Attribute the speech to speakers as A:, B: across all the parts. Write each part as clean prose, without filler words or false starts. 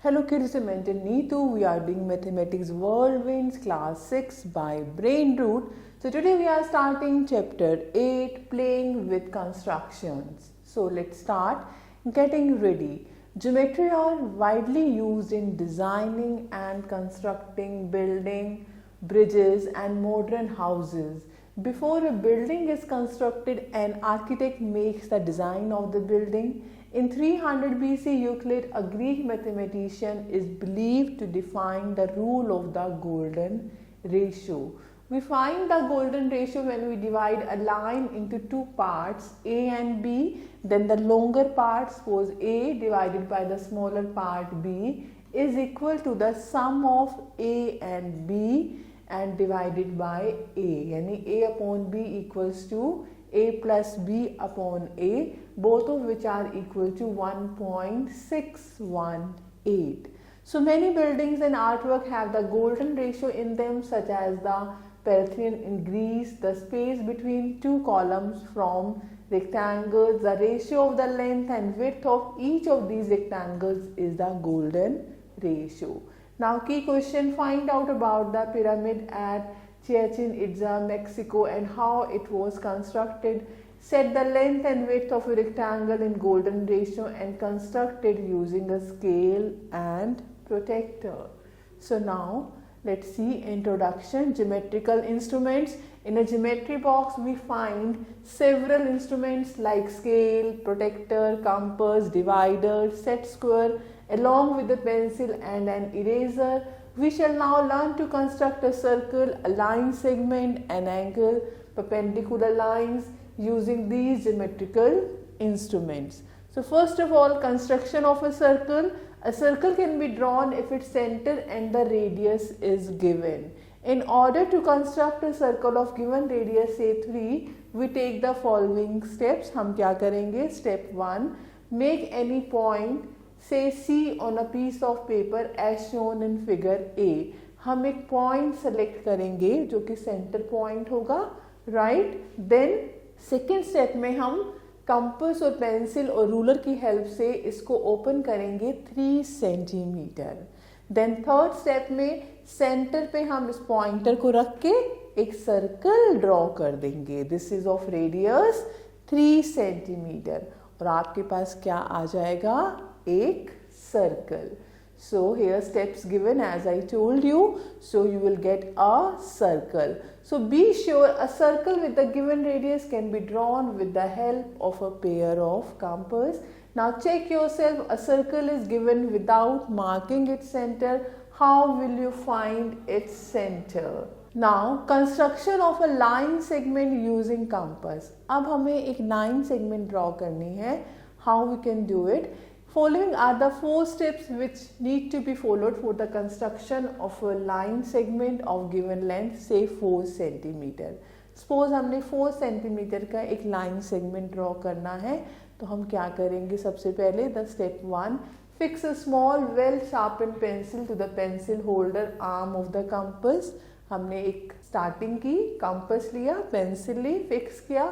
A: Hello kids, I'm Neetu. We are doing Mathematics Whirlwinds class 6 by Brain Root. So today we are starting chapter 8, playing with constructions. So let's start getting ready. Geometry are widely used in designing and constructing building, bridges and modern houses. Before a building is constructed, an architect makes the design of the building. In 300 BC, Euclid, a Greek mathematician, is believed to define the rule of the golden ratio. We find the golden ratio when we divide a line into two parts, A and B. Then the longer part, suppose A divided by the smaller part B, is equal to the sum of A and B and divided by A. Yani A upon B equals to A plus B upon A, both of which are equal to 1.618. So many buildings and artwork have the golden ratio in them, such as the Parthenon in Greece. The space between two columns from rectangles, the ratio of the length and width of each of these rectangles is the golden ratio. Now key question, find out about the pyramid at Chichen Itza, Mexico, and how it was constructed. Set the length and width of a rectangle in golden ratio and construct it using a scale and protractor. So now let's see introduction. Geometrical instruments. In a geometry box we find several instruments like scale, protractor, compass, divider, set square, along with a pencil and an eraser. We shall now learn to construct a circle, a line segment, an angle, perpendicular lines using these geometrical instruments. So first of all, construction of a circle. A circle can be drawn if its center and the radius is given. In order to construct a circle of given radius, say 3, we take the following steps. हम क्या करेंगे? Step 1, make any point, say C, on a piece of paper as shown in figure A. हम एक point select करेंगे जो कि center point होगा, right? Then second step में हम कंपास और पेंसिल और रूलर की हेल्प से इसको ओपन करेंगे 3 सेंटीमीटर. देन थर्ड स्टेप में सेंटर पे हम इस पॉइंटर को रख के एक सर्कल ड्रॉ कर देंगे. This is of radius 3 centimetre और आपके पास क्या आ जाएगा? एक circle. So here steps given as I told you, so you will get a circle. So be sure a circle with the given radius can be drawn with the help of a pair of compass. Now check yourself, a circle is given without marking its center. How will you find its center? Now construction of a line segment using compass. अब हमें एक line segment draw करनी है. How we can do it? Following are the 4 steps which need to be followed for the construction of a line segment of given length, say 4 centimeter. Suppose हमने 4 centimeter का एक line segment draw करना है, तो हम क्या करेंगे? सबसे पहले the step 1, fix a small well sharpened pencil to the pencil holder arm of the compass. हमने एक starting की, compass लिया, pencil ली, fix किया.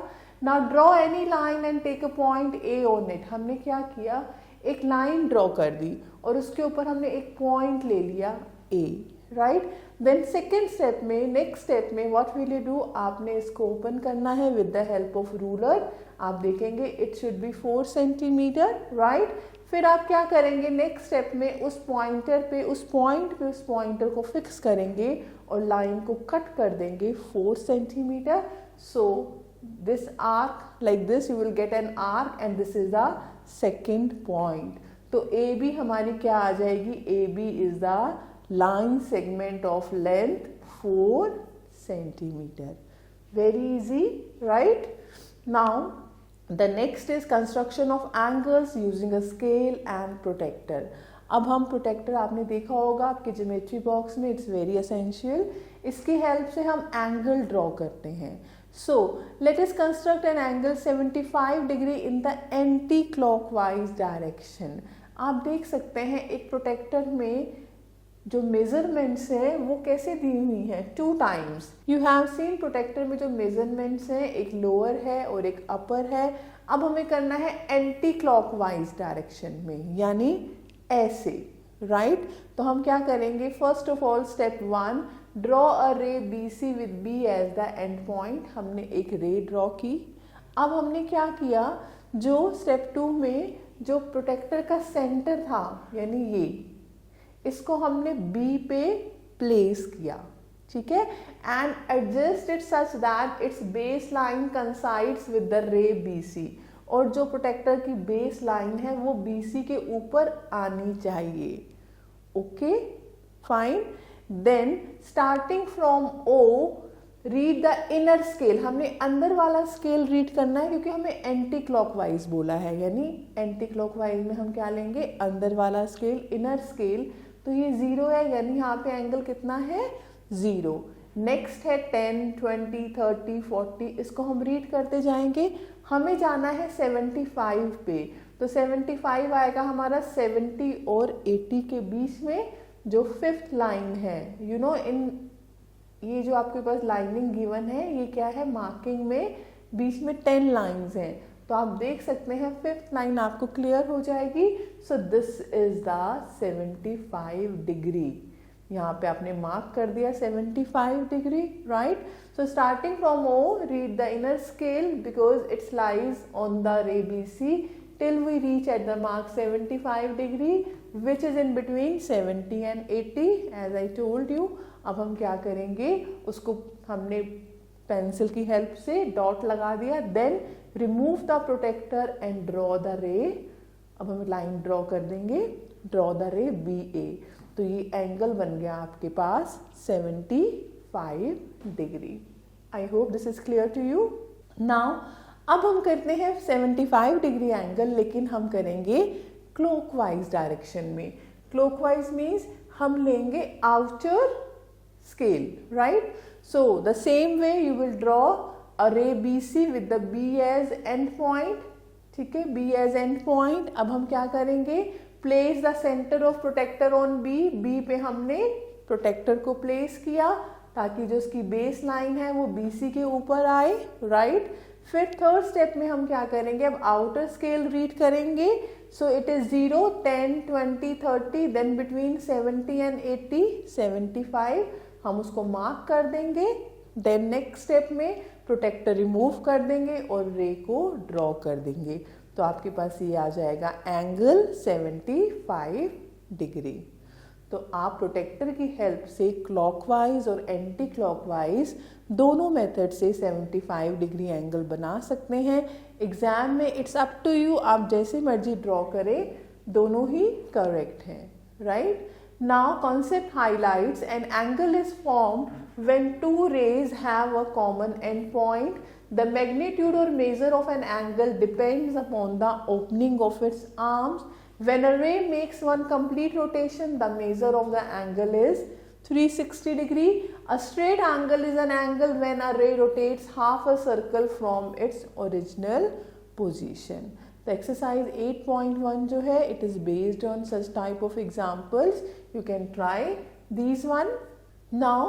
A: Now draw any line and take a point A on it. हमने क्या किया? एक line draw कर दी और उसके ऊपर हमने एक पॉइंट ले लिया A, right? Then second step में, नेक्स्ट स्टेप में व्हाट विल यू डू? आपने इसको ओपन करना है with the help of ruler. आप देखेंगे it should be 4 centimetre, right? फिर आप क्या करेंगे? नेक्स्ट स्टेप में उस पॉइंटर पे, उस पॉइंटर को फिक्स करेंगे और लाइन को कट कर देंगे 4 centimetre. So this arc, like this you will get an arc and this is the second point. तो AB हमारी क्या आ जाएगी? AB is the line segment of length 4 centimeter. Very easy, right? Now the next is construction of angles using a scale and protractor. अब हम protector आपने देखा होगा आपके ज्योमेट्री बॉक्स में, इट्स वेरी एसेंशियल. इसकी हेल्प से हम एंगल ड्रॉ करते हैं. So let us construct an angle 75 degree in the anti-clockwise direction. आप देख सकते हैं एक प्रोटेक्टर में जो मेजरमेंट्स हैं वो कैसे दी हुई हैं? 2 times. You have seen protractor में जो मेजरमेंट्स हैं एक लोअर है और एक अपर है. अब हमें करना है एंटी क्लॉकवाइज डायरेक्शन में, यानी ऐसे, राइट। तो हम क्या करेंगे, first of all step 1, draw a ray B C with B as the end point. हमने एक रे ड्रॉ की। अब हमने क्या किया, जो स्टेप 2 में जो प्रोटेक्टर का सेंटर था यानी ये, इसको हमने बी पे प्लेस किया, ठीक है, and adjust it such that its baseline coincides with the ray B C. और जो प्रोटेक्टर की बेस लाइन है वो बी सी के ऊपर आनी चाहिए। Okay fine. Then starting from O read the inner scale. हमने अंदर वाला स्केल रीड करना है क्योंकि हमें एंटी क्लॉकवाइज बोला है, यानी एंटी क्लॉकवाइज में हम क्या लेंगे, अंदर वाला स्केल, इनर स्केल। तो ये 0 है यानी यहाँ पे एंगल कितना है, 0। नेक्स्ट है 10, 20, 30, 40, इसको हम रीड करते जाएंगे। हमें जाना है 75 पे, तो 75 आएगा हमारा 70 और 80 के बीच में जो 5th लाइन है। यू नो इन ये जो आपके पास लाइनिंग गिवन है ये क्या है, मार्किंग में बीच में 10 लाइंस हैं, तो आप देख सकते हैं 5th लाइन आपको क्लियर हो जाएगी। So this is the 75 degree. यहाँ पे आपने मार्क कर दिया 75 degree, right. So starting from O read the inner scale because it's lies on the ray B C till we reach at the mark 75 degree which is in between 70 and 80 as I told you। अब हम क्या करेंगे, उसको हमने pencil की help से dot लगा दिया। Then remove the protractor and draw the ray. अब हम लाइन ड्रॉ कर देंगे, draw the ray B A. तो ये एंगल बन गया आपके पास 75 degree. I hope this is clear to you. Now अब हम करते हैं 75 डिग्री एंगल, लेकिन हम करेंगे क्लॉकवाइज डायरेक्शन में। क्लॉकवाइज मीन्स हम लेंगे outer scale, right. So the same way you will draw a ray B C with the B as end point, ठीक है, बी एज एंड पॉइंट। अब हम क्या करेंगे, place the centre of protractor on B. B पे हमने protector को place किया ताकि जो उसकी बेस लाइन है वो बी सी के ऊपर आए, राइट। फिर थर्ड स्टेप में हम क्या करेंगे, अब आउटर स्केल रीड करेंगे। So it is 0, 10, 20, 30, then between 70 and 80, 75 हम उसको मार्क कर देंगे। देन नेक्स्ट स्टेप में प्रोटेक्टर रिमूव कर देंगे और रे को ड्रॉ कर देंगे। तो आपके पास ये आ जाएगा एंगल 75 डिग्री। तो आप प्रोटेक्टर की हेल्प से क्लॉकवाइज और एंटी क्लॉकवाइज दोनों मेथड से 75 डिग्री एंगल बना सकते हैं। एग्जाम में इट्स अप टू यू, आप जैसे मर्जी ड्रॉ करें, दोनों ही करेक्ट हैं, right. Now concept highlights an angle is formed when two rays have a common end point. The magnitude और measure of an angle depends upon the opening of its arms. When a ray makes one complete rotation, the measure of the angle is 360 degree. A straight angle is an angle when a ray rotates half a circle from its original position. The exercise 8.1 जो है, it is based on such type of examples. You can try these one. Now,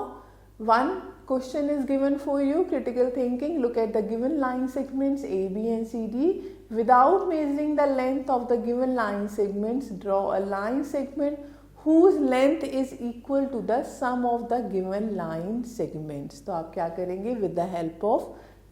A: one question is given for you, critical thinking. Look at the given line segments A, B and C, D. Without measuring the length of the given line segments, draw a line segment whose length is equal to the sum of the given line segments. तो आप क्या करेंगे, with the help of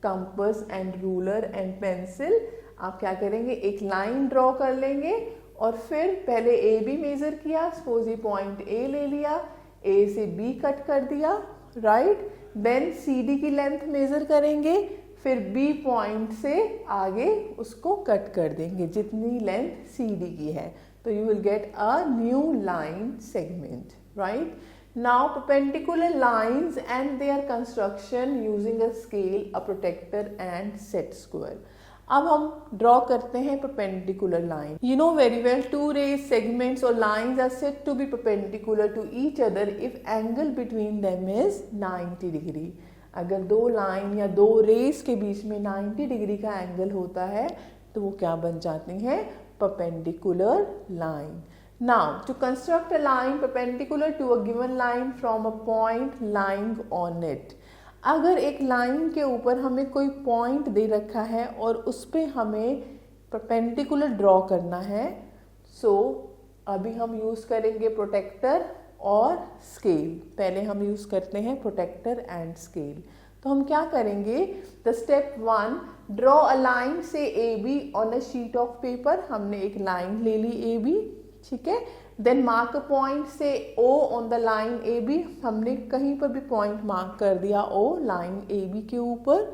A: compass and ruler and pencil, आप क्या करेंगे, एक line draw कर लेंगे और फिर पहले ए बी मेजर किया। सपोज ये पॉइंट ए ले लिया, ए से बी कट कर दिया, राइट। देन सी डी की लेंथ मेजर करेंगे, फिर बी पॉइंट से आगे उसको कट कर देंगे जितनी लेंथ सी डी की है। तो you will get a new line segment, right. Now perpendicular lines and their construction using a scale, a protractor and set square. अब हम ड्रॉ करते हैं perpendicular line. You know very well, two rays segments और lines are said to be perpendicular to each other if angle between them is 90 degree. अगर दो line या दो race के बीच में 90 डिग्री का एंगल होता है तो वो क्या बन जाती हैं, perpendicular line. Now to construct a line perpendicular to a given line from a point lying on it. अगर एक लाइन के ऊपर हमें कोई पॉइंट दे रखा है और उस पर हमें परपेंडिकुलर ड्रॉ करना है, सो अभी हम यूज करेंगे प्रोटेक्टर और स्केल। पहले हम यूज करते हैं प्रोटेक्टर एंड स्केल। तो हम क्या करेंगे, the step 1, draw a line से A B on a sheet of paper. हमने एक लाइन ले ली ए बी, ठीक है। देन मार्क अ पॉइंट से O on the line A B. हमने कहीं पर भी पॉइंट मार्क कर दिया ओ लाइन ए बी के ऊपर,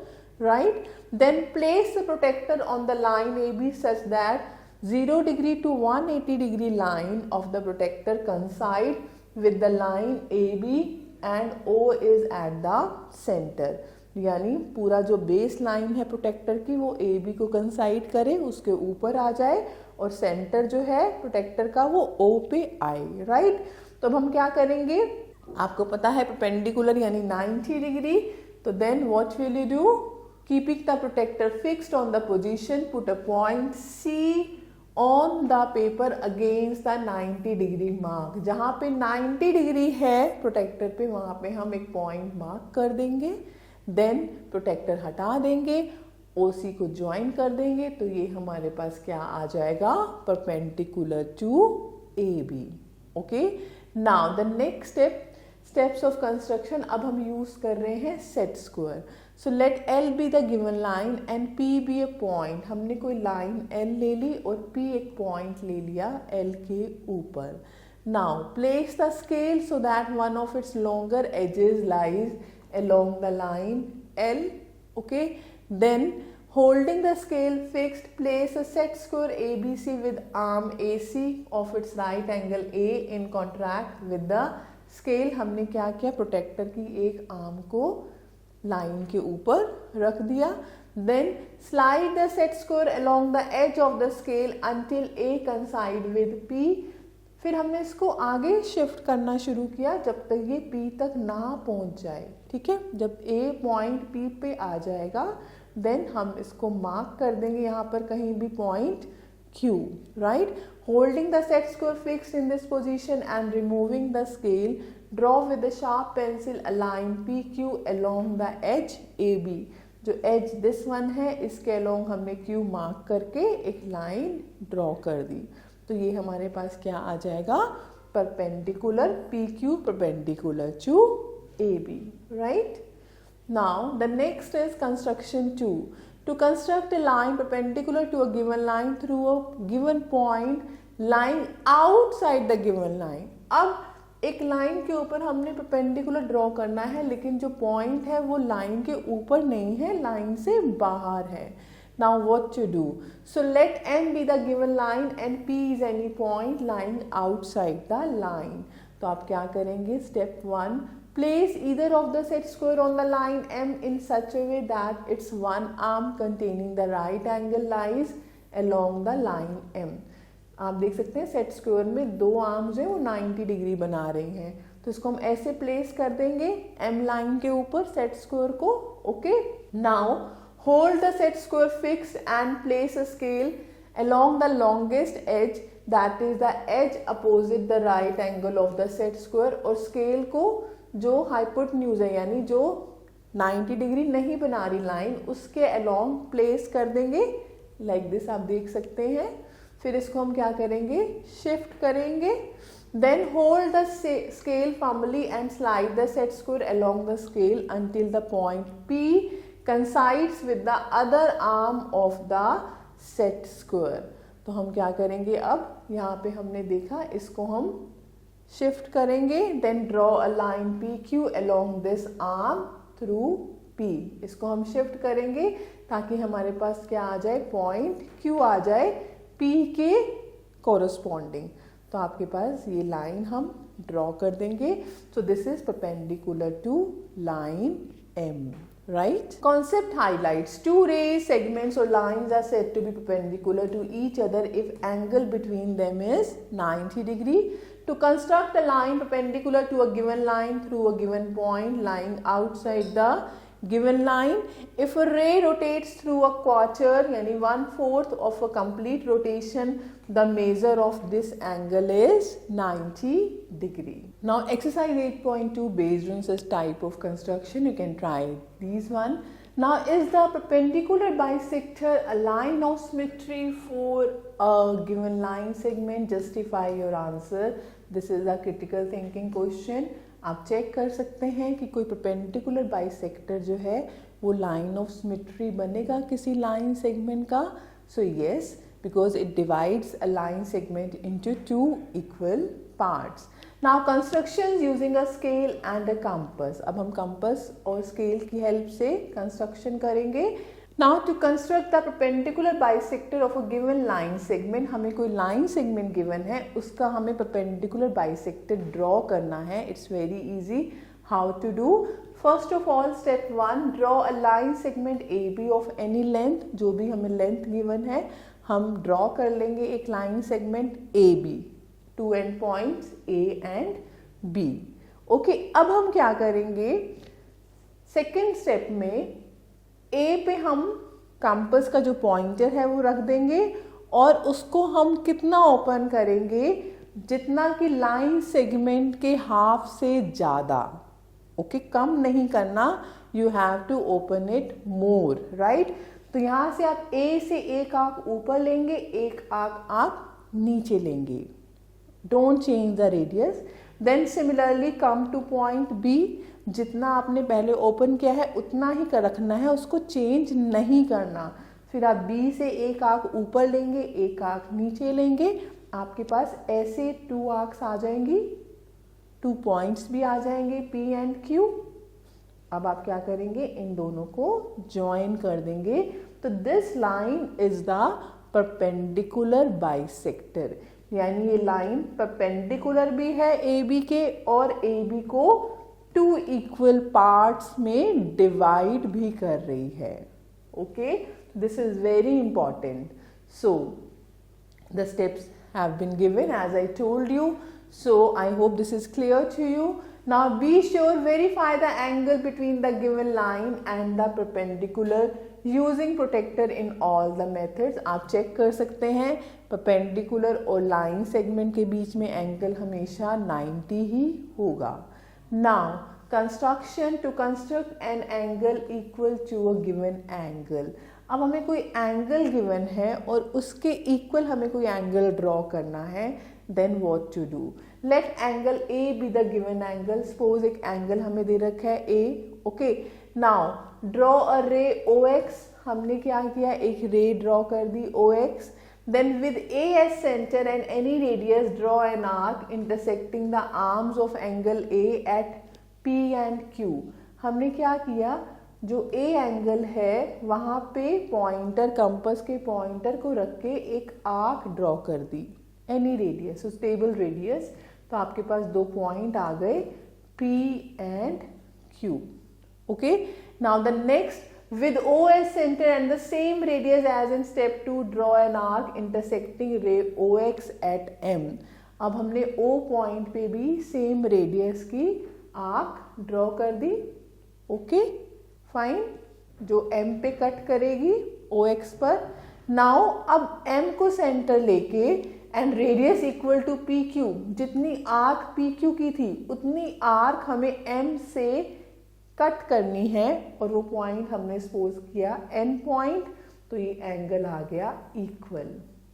A: right. Then place the protractor on the line A B such that 0 degree to 180 degree line of the protractor coincide with the line AB and O is at the center। यानी पूरा जो base line है protector की वो AB को कंसाइड करे, उसके ऊपर आ जाए और सेंटर जो है प्रोटेक्टर का वो O पे आए, राइट। तो अब हम क्या करेंगे, आपको पता है परपेंडिकुलर यानी 90 डिग्री। तो then what will you do, keeping the protractor fixed on the position, put a point C on the paper against the 90 degree mark. जहाँ पे 90 डिग्री है प्रोटेक्टर पे वहाँ पे हम एक पॉइंट मार्क कर देंगे। देन प्रोटेक्टर हटा देंगे, OC को ज्वाइन कर देंगे, तो ये हमारे पास क्या आ जाएगा, perpendicular to AB। Okay, now the next steps of construction. अब हम यूज कर रहे हैं set square. So let L be the given line and P be a point. हमने कोई लाइन L ले ली और P एक पॉइंट ले लिया L के ऊपर। Now place the scale so that one of its longer edges lies along the line L, okay। Then holding the scale fixed, place a set square ABC with arm AC of its right angle A in contact with the scale। हमने क्या किया, protector की एक arm को line के ऊपर रख दिया। Then slide the set square along the edge of the scale until A coincide with P। फिर हमने इसको आगे शिफ्ट करना शुरू किया जब तक ये P तक ना पहुंच जाए, ठीक है। जब A पॉइंट P पे आ जाएगा देन हम इसको मार्क कर देंगे यहाँ पर कहीं भी point Q, right. Holding the set square fixed in this position and removing the scale, draw with the sharp pencil a line PQ along the edge AB। जो एज दिस वन है इसके along हमने Q mark करके एक line draw कर दी। तो ये हमारे पास क्या आ जाएगा, perpendicular PQ perpendicular to AB, right. Now the next is construction 2। To construct a line perpendicular to a given line through a given point lying outside the given line। अब एक line के ऊपर हमने परपेंडिकुलर ड्रॉ करना है, लेकिन जो point है वो लाइन के ऊपर नहीं है, लाइन से बाहर है। Now what to do? So let N be the given line and P is any point lying outside the line। तो आप क्या करेंगे, step 1, place either of the set square on the line M in such a way that its one arm containing the right angle lies along the line M। आप देख सकते हैं set square में दो आर्म्स हैं वो 90 degree बना रही हैं, तो इसको हम ऐसे प्लेस कर देंगे M लाइन के ऊपर सेट स्क्वायर को, okay. Now hold the set square fixed and place a scale along the longest edge, that is the edge opposite the right angle of the set square। और scale को जो hypotenuse है यानी जो 90 degree नहीं बना रही लाइन उसके along प्लेस कर देंगे, लाइक दिस आप देख सकते हैं। फिर इसको हम क्या करेंगे, शिफ्ट करेंगे। Then hold the scale firmly and slide the set square along the scale until the point P coincides with the other arm of the set square। तो हम क्या करेंगे, अब यहाँ पे हमने देखा इसको हम शिफ्ट करेंगे। Then draw a line PQ along this arm through P। इसको हम शिफ्ट करेंगे ताकि हमारे पास क्या आ जाए, पॉइंट Q आ जाए P के कोरस्पॉन्डिंग। तो आपके पास ये लाइन हम ड्रॉ कर देंगे। So this is perpendicular to line M, right? Concept highlights: two rays, segments or lines are said to be perpendicular to each other if angle between them is 90 degree. To construct a line perpendicular to a given line through a given point lying outside the given line, if a ray rotates through a quarter यानी 1/4 of a complete rotation, the measure of this angle is 90 degree. Now exercise 8.2 based on such type of construction you can try these one. Now, is the perpendicular bisector a line of symmetry for a given line segment? Justify your answer. This is a critical thinking question. आप check कर सकते हैं कि कोई perpendicular bisector जो है वो line of symmetry बनेगा किसी line segment का. So yes, because it divides a line segment into two equal parts. Now constructions using a scale and a compass. अब हम compass और scale की help से construction करेंगे. Now to construct the perpendicular bisector of a given line segment, हमें कोई line segment given है, उसका हमें perpendicular bisector draw करना है. It's very easy. How to do? First of all, step 1, draw a line segment AB of any length. जो भी हमें length given है, हम draw कर लेंगे एक line segment AB. Two end points A and B. Okay, अब हम क्या करेंगे, सेकेंड स्टेप में A पे हम कंपास का जो पॉइंटर है वो रख देंगे और उसको हम कितना ओपन करेंगे, जितना कि लाइन सेगमेंट के हाफ से ज़्यादा. ओके, कम नहीं करना, you have to open it more, right. तो यहाँ से आप A से एक आंख ऊपर लेंगे, एक आंख नीचे लेंगे. Don't change the radius. Then similarly come to point B. जितना आपने पहले ओपन किया है उतना ही रखना है, उसको चेंज नहीं करना. फिर आप B से एक आंख ऊपर लेंगे, एक आंख नीचे लेंगे. आपके पास ऐसे 2 आर्क्स आ जाएंगी, 2 पॉइंट्स भी आ जाएंगे P एंड Q. अब आप क्या करेंगे, इन दोनों को ज्वाइन कर देंगे. तो this line is the perpendicular bisector. यानी ये लाइन परपेंडिकुलर भी है AB के और AB को 2 इक्वल पार्ट्स में डिवाइड भी कर रही है. Okay, this is very important. So the steps have been given as I told you. So I hope this is clear to you. Now be sure verify the angle between the given line and the perpendicular using protector in all the methods. आप check कर सकते हैं perpendicular और line segment के बीच में angle हमेशा 90 ही होगा. Now construction to construct an angle equal to a given angle. अब हमें कोई एंगल गिवन है और उसके इक्वल हमें कोई एंगल ड्रॉ करना है. Then what to do? Let angle A be the given angle. Suppose एक एंगल हमें दे रखा है A. Okay. Now draw a ray OX. हमने क्या किया, एक रे ड्रॉ कर दी OX. Then with A as center and any radius draw an arc intersecting the arms of angle A at P and Q. हमने क्या किया, जो A angle है वहाँ पे पॉइंटर, कंपास के पॉइंटर को रख के एक आर्क ड्रॉ कर दी, एनी रेडियस, स्टेबल रेडियस. तो आपके पास 2 पॉइंट आ गए P and Q. Okay, now the next, with O as center and the same radius as in step 2, draw an arc intersecting ray OX at M. अब हमने O point पे भी same radius की arc draw कर दी. Okay, fine, जो M पे cut करेगी OX पर. नाउ अब M को सेंटर लेके and radius equal to PQ, जितनी आर्क PQ की थी उतनी आर्क हमें M से कट करनी है और वो पॉइंट हमने सपोज किया N पॉइंट. तो ये एंगल आ गया इक्वल.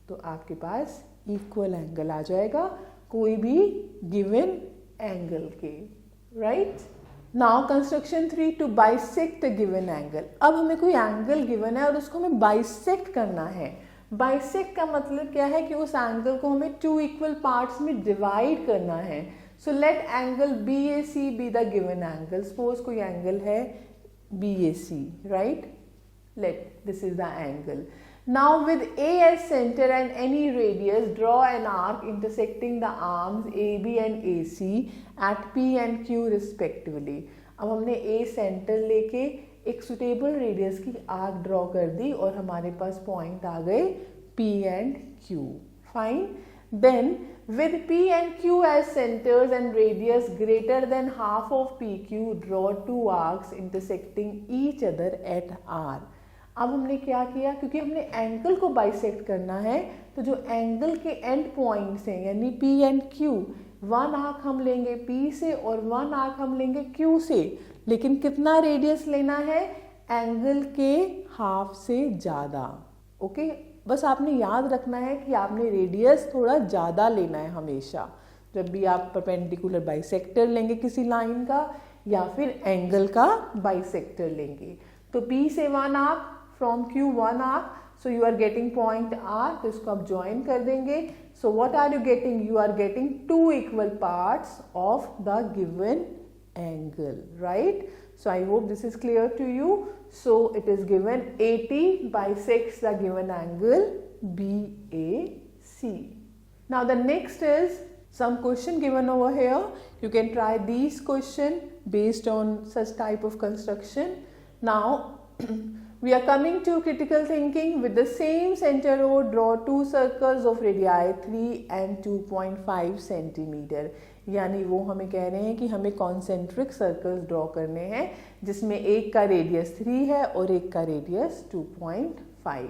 A: तो आपके पास इक्वल एंगल आ जाएगा कोई भी गिवन एंगल के, right. Now construction 3, to bisect given angle. अब हमें कोई एंगल गिवन है और उसको हमें बाइसेक्ट करना है. बाइसेक्ट का मतलब क्या है कि उस एंगल को हमें 2 इक्वल पार्ट्स में डिवाइड करना है. So let angle BAC B the given angle. Suppose कोई एंगल है BAC, right. Let this is the angle. Now with A as center and any radius, draw an arc intersecting the arms AB and AC at P and Q respectively. अब हमने A centre लेके एक suitable radius की arc draw कर दी और हमारे पास पॉइंट आ गए P and Q. Fine. Then with P and Q as centers and radius greater than half of PQ, draw 2 arcs intersecting each other at R. अब हमने क्या किया, क्योंकि हमने एंगल को बाइसेक्ट करना है तो जो एंगल के एंड पॉइंट्स हैं यानी P एंड Q, 1 आर्क हम लेंगे P से और 1 आर्क हम लेंगे Q से. लेकिन कितना रेडियस लेना है, एंगल के हाफ से ज़्यादा। ओके, बस आपने याद रखना है कि आपने रेडियस थोड़ा ज़्यादा लेना है हमेशा, जब भी आप परपेंडिकुलर बाइसेक्टर लेंगे किसी लाइन का या फिर एंगल का बाइसेक्टर लेंगे। तो P से 1 arc, from Q 1 arc, so you are getting point R, तो इसको आप ज्वाइन कर देंगे। So what are you getting? You are getting 2 equal parts of the given angle, right? So I hope this is clear to you. So it is given 80 bisects the given angle BAC. Now the next is some question given over here. You can try these question based on such type of construction. Now we are coming to critical thinking. With the same center rod, draw 2 circles of radii 3 and 2.5 centimeter. यानी वो हमें कह रहे हैं कि हमें concentric circles draw करने हैं जिसमें एक का रेडियस 3 है और एक का radius 2.5.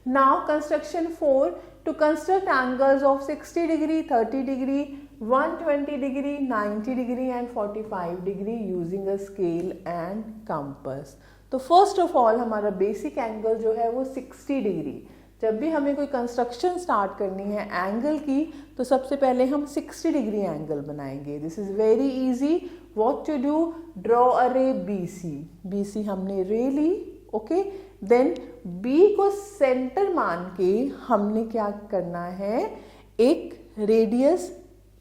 A: Now construction 4, to construct angles of 60 degree, 30 degree, 120 degree, 90 degree and 45 degree using a scale and compass. तो फर्स्ट ऑफ ऑल हमारा बेसिक एंगल जो है वो 60 डिग्री. जब भी हमें कोई कंस्ट्रक्शन स्टार्ट करनी है एंगल की, तो सबसे पहले हम 60 डिग्री एंगल बनाएंगे. This is very easy. What to do? Draw a ray BC. BC हमने रे ली. ओके, देन B को सेंटर मान के हमने क्या करना है, एक रेडियस,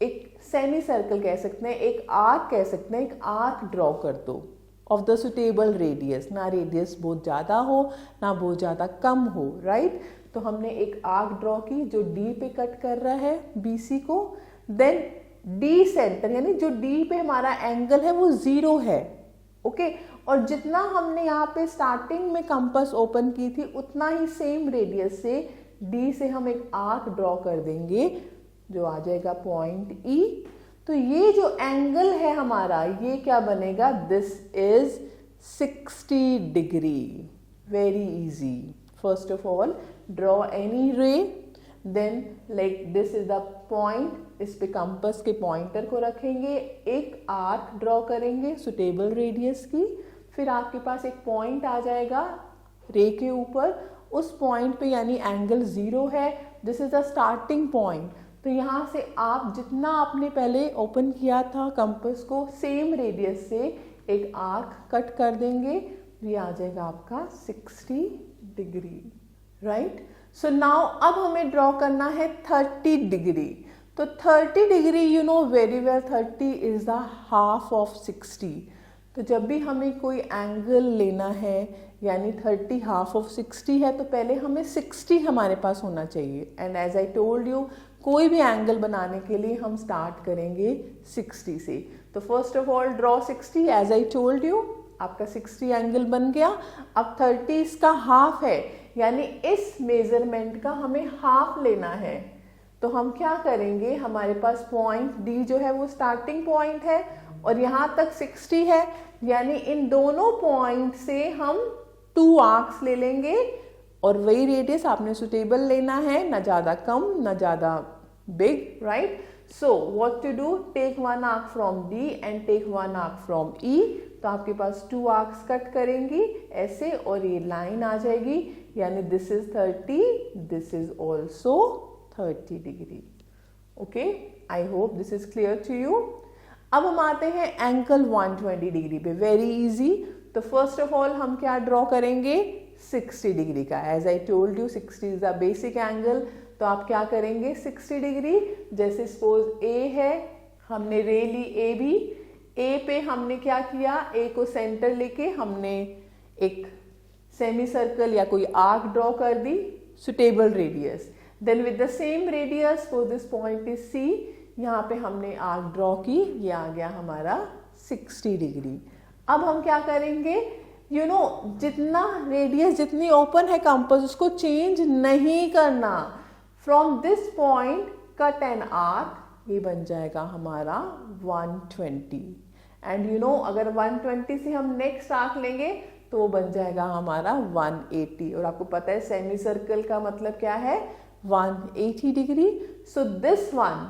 A: एक सेमी सर्कल कह सकते हैं, एक आर्क कह सकते हैं, एक आर्क ड्रॉ कर दो ऑफ द सुटेबल रेडियस. ना रेडियस बहुत ज़्यादा हो ना बहुत ज़्यादा कम हो, राइट? तो हमने एक आर्क ड्रॉ की जो D पे कट कर रहा है BC को. देन D सेंटर, यानी जो D पे हमारा एंगल है वो 0 है. ओके, और जितना हमने यहाँ पे स्टार्टिंग में कंपास ओपन की थी उतना ही सेम रेडियस से D से हम एक आर्क ड्रॉ कर देंगे जो आ जाएगा पॉइंट E. तो ये जो एंगल है हमारा, ये क्या बनेगा? This is 60 degree. Very easy. First of all draw any ray, then like this is the point. इस पे कंपास के पॉइंटर को रखेंगे, एक आर्क ड्रॉ करेंगे सुटेबल रेडियस की. फिर आपके पास एक पॉइंट आ जाएगा रे के ऊपर. उस पॉइंट पे यानी एंगल 0 है. This is the starting point. तो यहाँ से आप जितना आपने पहले ओपन किया था कंपास को, सेम रेडियस से एक आर्क कट कर देंगे. ये आ जाएगा आपका 60 डिग्री, राइट? सो नाउ अब हमें ड्रॉ करना है 30 डिग्री. तो 30 degree you know very well, 30 is the half of 60. तो जब भी हमें कोई एंगल लेना है यानी 30 हाफ ऑफ 60 है, तो पहले हमें 60 हमारे पास होना चाहिए. And as I told you, कोई भी एंगल बनाने के लिए हम स्टार्ट करेंगे 60 से. तो first of all draw 60. As I told you, आपका 60 एंगल बन गया. अब 30 इसका हाफ है, यानी इस मेजरमेंट का हमें हाफ लेना है. तो हम क्या करेंगे, हमारे पास पॉइंट D जो है वो स्टार्टिंग पॉइंट है और यहाँ तक 60 है, यानी इन दोनों पॉइंट से हम 2 आर्क्स ले लेंगे और वही रेडियस आपने सुटेबल लेना है, ना ज़्यादा कम ना ज़्यादा big, right? So what to do? Take 1 arc from D and take 1 arc from E. तो आपके पास 2 आर्क्स कट करेंगी ऐसे और ये लाइन आ जाएगी, यानी this is 30, this is also 30 degree. Okay, I hope this is clear to you. अब हम आते हैं एंगल 120 डिग्री पे. Very easy. तो फर्स्ट ऑफ ऑल हम क्या ड्रॉ करेंगे? 60 डिग्री का. As I told you 60 is the basic angle. तो आप क्या करेंगे? 60 डिग्री. जैसे सपोज A है, हमने रे ली AB. A पे हमने क्या किया? A को सेंटर लेके हमने एक सेमी सर्कल या कोई आर्क ड्रॉ कर दी, suitable radius. Then with the same radius for this point is C. यहाँ पे हमने आर्क ड्रॉ की, ये आ गया हमारा 60 डिग्री. अब हम क्या करेंगे? यू नो जितना रेडियस जितनी ओपन है कंपास उसको चेंज नहीं करना. From this point cut an arc, ये बन जाएगा हमारा 120. एंड यू नो अगर 120 से हम नेक्स्ट आर्क लेंगे तो वो बन जाएगा हमारा 180. और आपको पता है सेमी सर्कल का मतलब क्या है? 180 degree. So this one,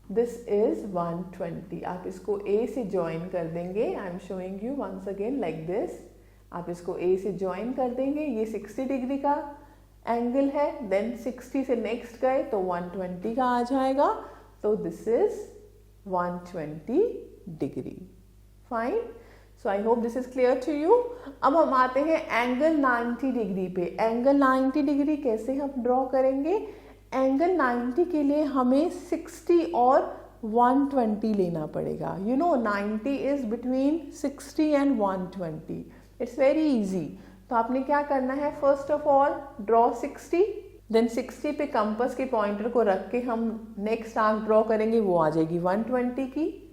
A: this is 120. आप इसको A से ज्वाइन कर देंगे. I am showing you once again like this. आप इसको A से ज्वाइन कर देंगे, ये 60 डिग्री का एंगल है, देन 60 से नेक्स्ट गए तो 120 का आ जाएगा, तो this is 120 degree. Fine, so I hope this is clear to you. अब हम आते हैं एंगल 90 डिग्री पे। एंगल 90 डिग्री कैसे हम ड्रॉ करेंगे? एंगल 90 के लिए हमें 60 और 120 लेना पड़ेगा। You know 90 is between 60 and 120। It's very easy. तो आपने क्या करना है, first of all draw 60, then 60 पे कंपास के पॉइंटर को रख के हम नेक्स्ट आर्क ड्रॉ करेंगे, वो आ जाएगी 120 की।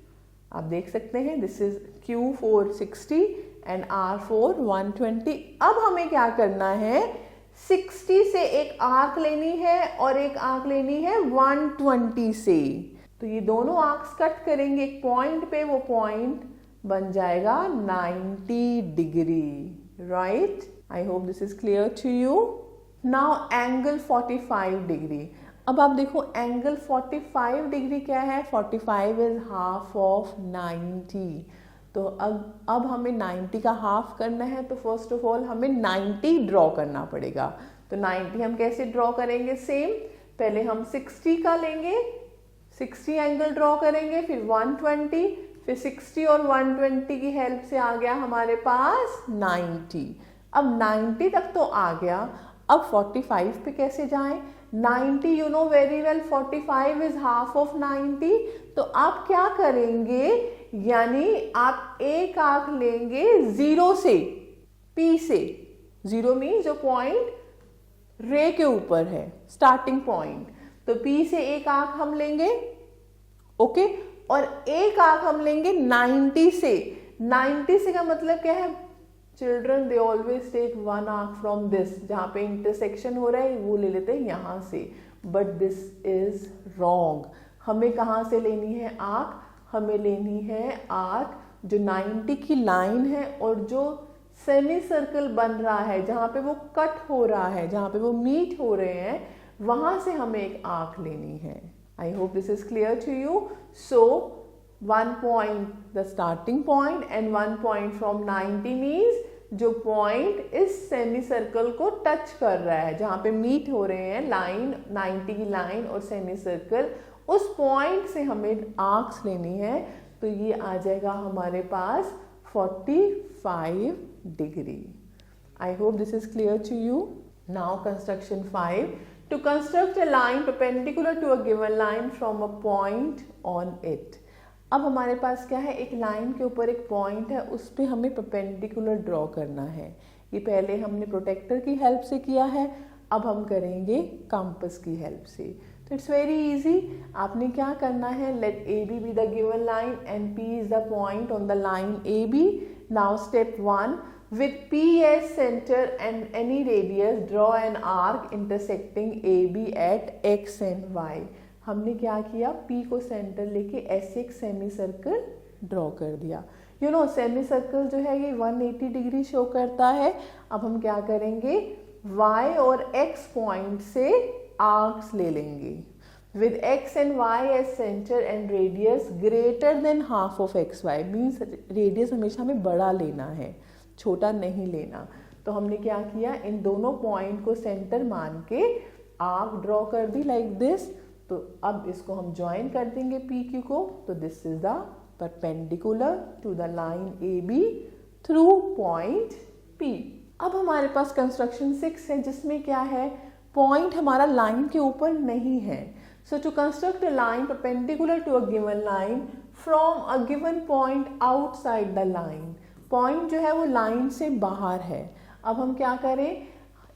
A: आप देख सकते हैं this is Q for 60 and R for 120। अब हमें क्या करना है, 60 से एक आर्क लेनी है और एक आर्क लेनी है 120 से। तो ये दोनों आर्क्स कट करेंगे एक पॉइंट पे, वो पॉइंट बन जाएगा 90 degree. Right, I hope this is clear to you. Now angle 45 degree. अब आप देखो एंगल 45 डिग्री क्या है, 45 इज हाफ ऑफ 90। तो अब हमें 90 का हाफ करना है, तो फर्स्ट ऑफ ऑल हमें 90 ड्रॉ करना पड़ेगा। तो 90 हम कैसे ड्रॉ करेंगे, सेम, पहले हम 60 का लेंगे, 60 एंगल ड्रॉ करेंगे, फिर 120, फिर 60 और 120 की हेल्प से आ गया हमारे पास 90। अब 90 तक तो आ गया, अब 45 पे कैसे जाएं? 90 you know very well, 45 is half of 90। तो आप क्या करेंगे, यानी आप एक आर्क लेंगे 0 से, P से। 0 मीन्स जो पॉइंट रे के ऊपर है, स्टार्टिंग पॉइंट। तो P से एक आर्क हम लेंगे, ओके, और एक आर्क हम लेंगे 90 से। 90 से का मतलब क्या है children, they always take one arc from this, जहां पे इंटरसेक्शन हो रहा है वो ले लेते हैं यहां से, बट दिस इज रॉन्ग। हमें कहां से लेनी है आर्क? हमें लेनी है आर्क जो 90 की लाइन है और जो सेमी सर्कल बन रहा है, जहां पे वो कट हो रहा है, जहां पे वो मीट हो रहे हैं, वहां से हमें एक आर्क लेनी है। I hope this is clear to you. So 1 point the starting point and 1 point from 90 means जो पॉइंट इस सेमी सर्कल को टच कर रहा है, जहां पे मीट हो रहे हैं लाइन, 90 की लाइन और सेमी सर्कल, उस पॉइंट से हमें आर्क्स लेनी है। तो ये आ जाएगा हमारे पास 45 degree. I hope this is clear to you. Now construction 5, to construct a line perpendicular to a given line from a point on it। अब हमारे पास क्या है, एक लाइन के ऊपर एक पॉइंट है, उस पर हमें परपेंडिकुलर ड्रॉ करना है। ये पहले हमने प्रोटेक्टर की हेल्प से किया है, अब हम करेंगे कंपास की हेल्प से। तो इट्स वेरी इजी। आपने क्या करना है, let A B the given line and P is the point on the line A B. Now step 1, with P as center and any radius draw an arc intersecting AB at X and Y। हमने क्या किया, P को centre लेके ऐसे एक semi circle draw कर दिया। You know semi circle जो है ये 180 डिग्री शो करता है। अब हम क्या करेंगे, Y और X पॉइंट से आर्क्स ले लेंगे with X and Y as center and radius greater than half of XY। Means radius हमेशा हमें बड़ा लेना है, छोटा नहीं लेना। तो हमने क्या किया, इन दोनों पॉइंट को सेंटर मान के आर्क ड्रॉ कर दी लाइक दिस। तो अब इसको हम ज्वाइन कर देंगे पी क्यू को। तो this is the perpendicular to the line A B through point P. अब हमारे पास कंस्ट्रक्शन 6 है, जिसमें क्या है, पॉइंट हमारा लाइन के ऊपर नहीं है। So to construct a line perpendicular to a given line from a given point outside the line. Point जो है वो लाइन से बाहर है। अब हम क्या करें,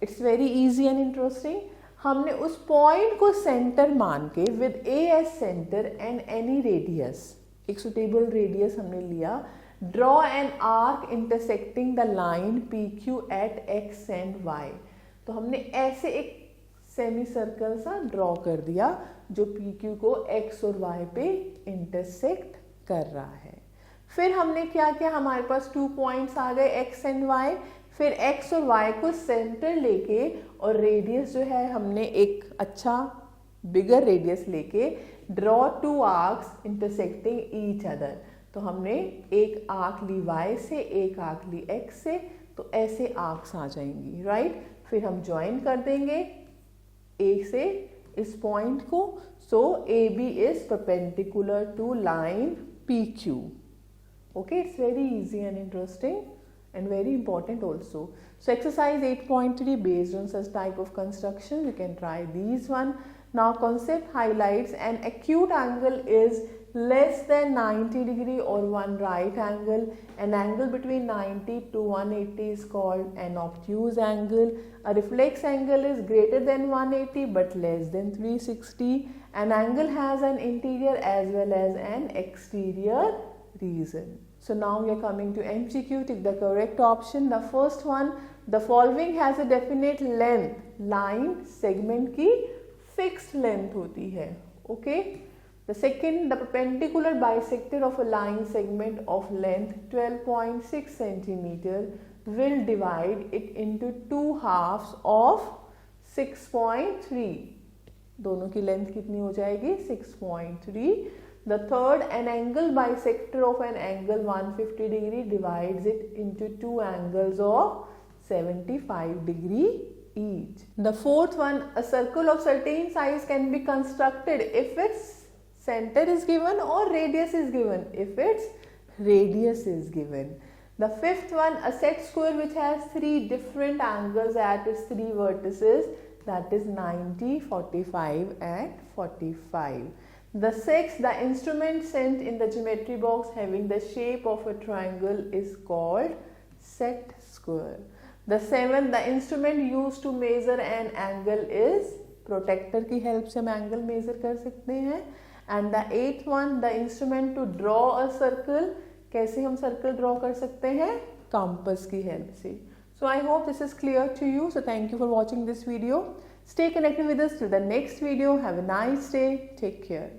A: it's very easy and interesting. हमने उस पॉइंट को सेंटर मान के with a as centre and any radius, एक सुटेबल रेडियस हमने लिया, draw an arc intersecting the line P Q at X and Y. तो हमने ऐसे एक सेमी सर्कल सा ड्रॉ कर दिया जो पी क्यू को एक्स और वाई पे इंटरसेक्ट कर रहा है। फिर हमने क्या किया, हमारे पास 2 पॉइंट्स आ गए एक्स एंड वाई। फिर एक्स और वाई को सेंटर लेके और रेडियस जो है हमने एक अच्छा बिगर रेडियस लेके draw 2 arcs intersecting each other. तो हमने एक आर्क ली वाई से, एक आर्क ली एक्स से। तो ऐसे आर्क्स आ जाएंगी, राइट। फिर हम ज्वाइन कर देंगे ए से इस पॉइंट को, so A B is perpendicular to line P Q. Okay, it's very easy and interesting and very important also. So exercise 8.3, based on such type of construction you can try these one. Now concept highlights an acute angle is less than 90 degree or one right angle. An angle between 90 to 180 is called an obtuse angle. A reflex angle is greater than 180 but less than 360. An angle has an interior as well as an exterior region. So now we are coming to MCQ. Take the correct option. The first one, the following has a definite length. Line segment की fixed length होती है. Okay. The second, the perpendicular bisector of a line segment of length 12.6 centimeter will divide it into two halves of 6.3. दोनों की length कितनी हो जाएगी? 6.3. The third, an angle bisector of an angle 150 degree divides it into two angles of 75 degree each. The fourth one, a circle of certain size can be constructed if its center is given or radius is given, if its radius is given. The fifth one, a set square which has three different angles at its three vertices, that is 90, 45 and 45. The sixth, the instrument sent in the geometry box having the shape of a triangle is called set square. The seventh, the instrument used to measure an angle is protractor की help से हम angle measure कर सकते हैं. And the eighth one, the instrument to draw a circle, कैसे हम circle draw कर सकते हैं? Compass की help से. So I hope this is clear to you. So thank you for watching this video. Stay connected with us till the next video. Have a nice day. Take care.